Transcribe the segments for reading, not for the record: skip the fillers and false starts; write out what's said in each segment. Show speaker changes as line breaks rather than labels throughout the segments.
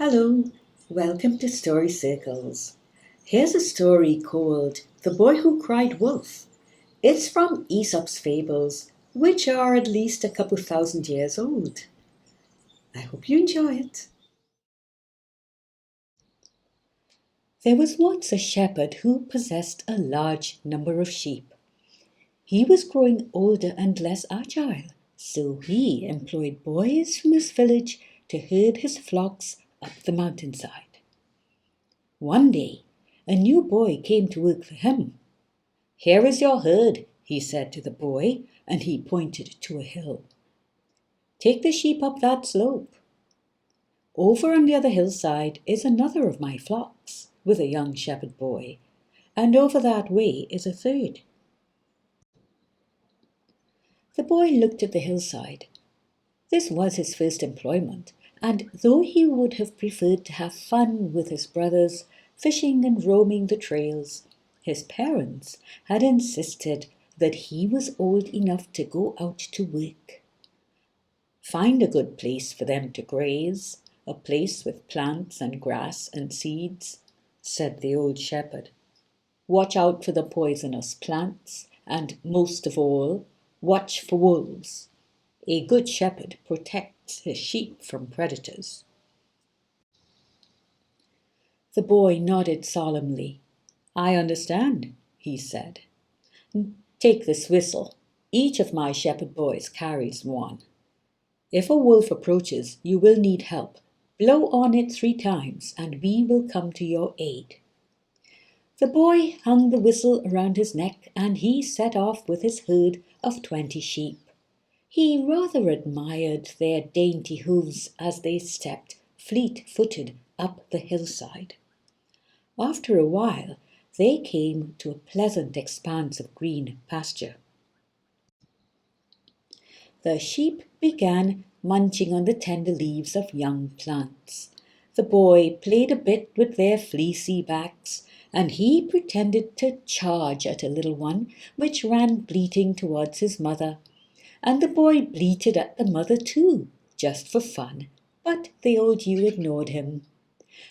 Hello, welcome to Story Circles. Here's a story called The Boy Who Cried Wolf. It's from Aesop's Fables, which are at least a couple thousand years old. I hope you enjoy it. There was once a shepherd who possessed a large number of sheep. He was growing older and less agile, so he employed boys from his village to herd his flocks up the mountainside. One day, a new boy came to work for him. "Here is your herd," he said to the boy, and he pointed to a hill. "Take the sheep up that slope. Over on the other hillside is another of my flocks, with a young shepherd boy, and over that way is a third." The boy looked at the hillside. This was his first employment, and though he would have preferred to have fun with his brothers, fishing and roaming the trails, his parents had insisted that he was old enough to go out to work. "Find a good place for them to graze, a place with plants and grass and seeds," said the old shepherd. "Watch out for the poisonous plants, and most of all, watch for wolves. A good shepherd protects his sheep from predators." The boy nodded solemnly. "I understand," he said. "Take this whistle. Each of my shepherd boys carries one. If a wolf approaches, you will need help. Blow on it 3 times, and we will come to your aid." The boy hung the whistle around his neck, and he set off with his herd of 20 sheep. He rather admired their dainty hooves as they stepped fleet-footed up the hillside. After a while, they came to a pleasant expanse of green pasture. The sheep began munching on the tender leaves of young plants. The boy played a bit with their fleecy backs, and he pretended to charge at a little one which ran bleating towards his mother. And the boy bleated at the mother too, just for fun, but the old ewe ignored him.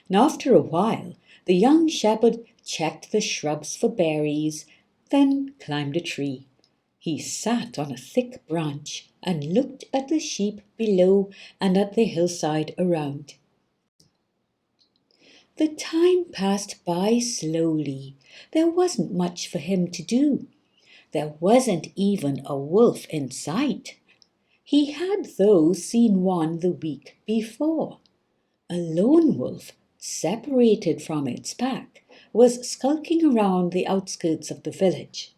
And after a while, the young shepherd checked the shrubs for berries, then climbed a tree. He sat on a thick branch and looked at the sheep below and at the hillside around. The time passed by slowly. There wasn't much for him to do. There wasn't even a wolf in sight. He had, though, seen one the week before. A lone wolf, separated from its pack, was skulking around the outskirts of the village.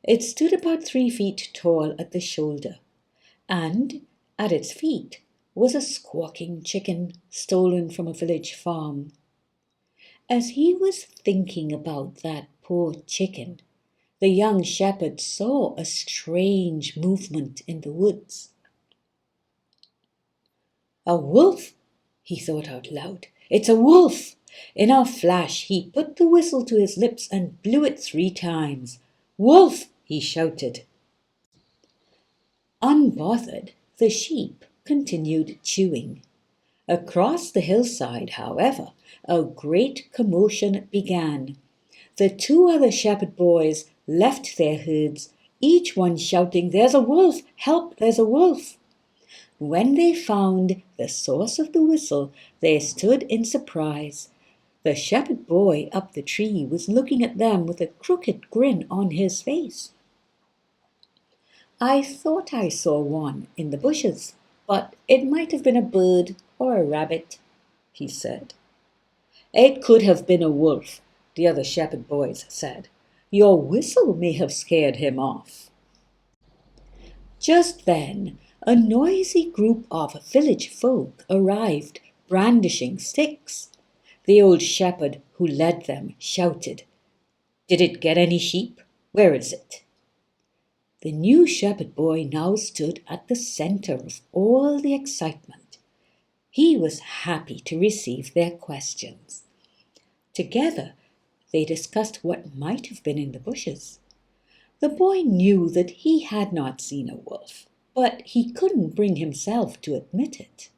It stood about 3 feet tall at the shoulder, and at its feet was a squawking chicken stolen from a village farm. As he was thinking about that poor chicken, the young shepherd saw a strange movement in the woods. "A wolf!" he thought out loud. "It's a wolf!" In a flash he put the whistle to his lips and blew it 3 times. "Wolf!" he shouted. Unbothered, the sheep continued chewing. Across the hillside, however, a great commotion began. The 2 other shepherd boys left their herds, each one shouting, "There's a wolf! Help, there's a wolf!" When they found the source of the whistle, they stood in surprise. The shepherd boy up the tree was looking at them with a crooked grin on his face. "I thought I saw one in the bushes, but it might have been a bird or a rabbit," he said. "It could have been a wolf," the other shepherd boys said. "Your whistle may have scared him off." Just then, a noisy group of village folk arrived, brandishing sticks. The old shepherd who led them shouted, "Did it get any sheep? Where is it?" The new shepherd boy now stood at the center of all the excitement. He was happy to receive their questions. Together, they discussed what might have been in the bushes. The boy knew that he had not seen a wolf, but he couldn't bring himself to admit it.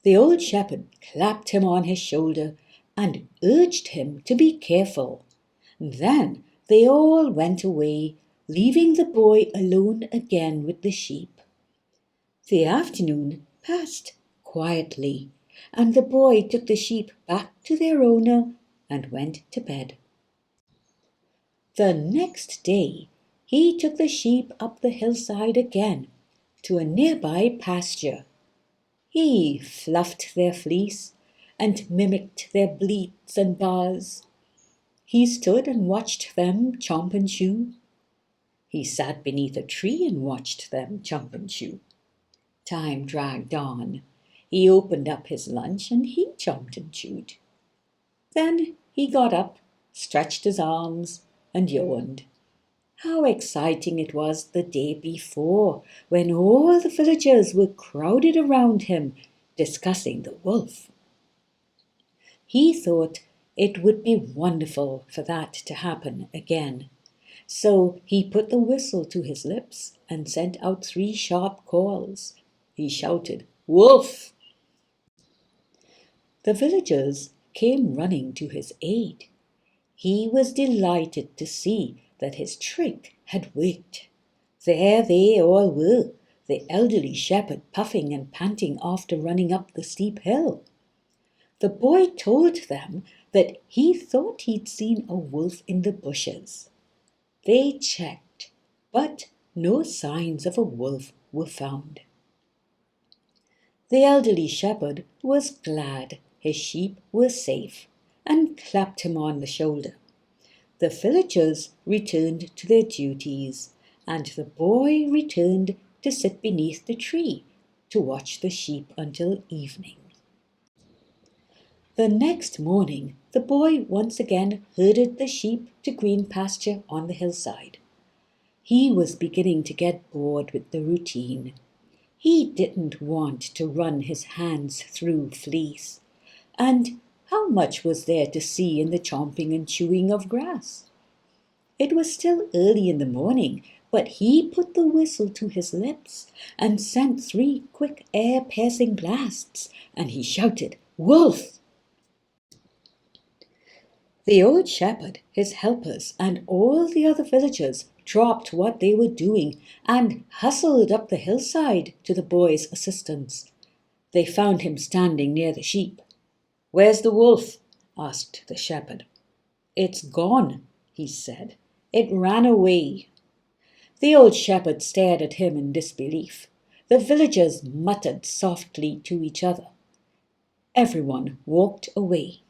The old shepherd clapped him on his shoulder and urged him to be careful. Then they all went away, leaving the boy alone again with the sheep. The afternoon passed quietly, and the boy took the sheep back to their owner and went to bed. The next day he took the sheep up the hillside again to a nearby pasture. He fluffed their fleece and mimicked their bleats and bars. He stood and watched them chomp and chew. He sat beneath a tree and watched them chomp and chew. Time dragged on. He opened up his lunch and he chomped and chewed. Then he got up, stretched his arms, and yawned. How exciting it was the day before, when all the villagers were crowded around him, discussing the wolf. He thought it would be wonderful for that to happen again. So he put the whistle to his lips and sent out 3 sharp calls. He shouted, "Wolf!" The villagers came running to his aid. He was delighted to see that his trick had worked. There they all were, the elderly shepherd puffing and panting after running up the steep hill. The boy told them that he thought he'd seen a wolf in the bushes. They checked, but no signs of a wolf were found. The elderly shepherd was glad his sheep were safe and clapped him on the shoulder. The villagers returned to their duties, and the boy returned to sit beneath the tree to watch the sheep until evening. The next morning, the boy once again herded the sheep to green pasture on the hillside. He was beginning to get bored with the routine. He didn't want to run his hands through fleece. And how much was there to see in the chomping and chewing of grass? It was still early in the morning, but he put the whistle to his lips and sent 3 quick air-piercing blasts, and he shouted, "Wolf!" The old shepherd, his helpers, and all the other villagers dropped what they were doing and hustled up the hillside to the boy's assistance. They found him standing near the sheep. "Where's the wolf?" asked the shepherd. "It's gone," he said. "It ran away." The old shepherd stared at him in disbelief. The villagers muttered softly to each other. Everyone walked away.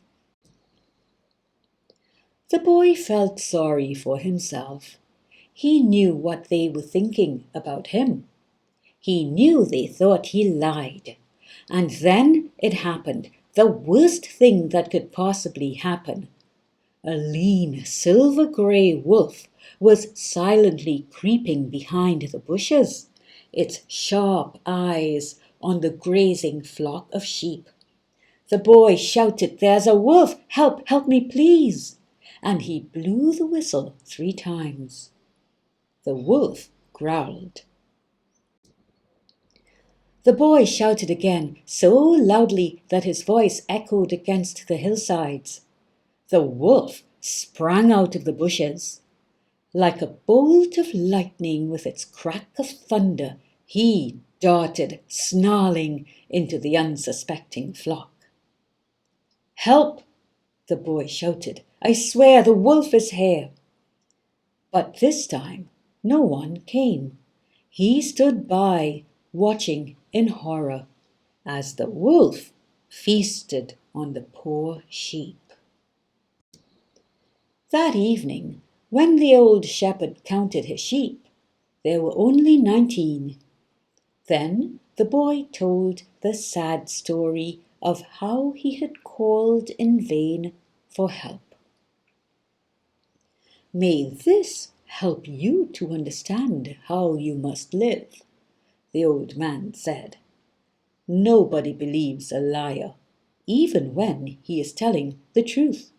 The boy felt sorry for himself. He knew what they were thinking about him. He knew they thought he lied. And then it happened, the worst thing that could possibly happen. A lean, silver-grey wolf was silently creeping behind the bushes, its sharp eyes on the grazing flock of sheep. The boy shouted, "There's a wolf! Help! Help me, please!" And he blew the whistle 3 times. The wolf growled. The boy shouted again, so loudly that his voice echoed against the hillsides. The wolf sprang out of the bushes. Like a bolt of lightning with its crack of thunder, he darted, snarling, into the unsuspecting flock. "Help!" the boy shouted. "I swear the wolf is here." But this time no one came. He stood by, watching in horror, as the wolf feasted on the poor sheep. That evening, when the old shepherd counted his sheep, there were only 19. Then the boy told the sad story of how he had called in vain for help. May this help you to understand how you must live, the old man said. Nobody believes a liar, even when he is telling the truth.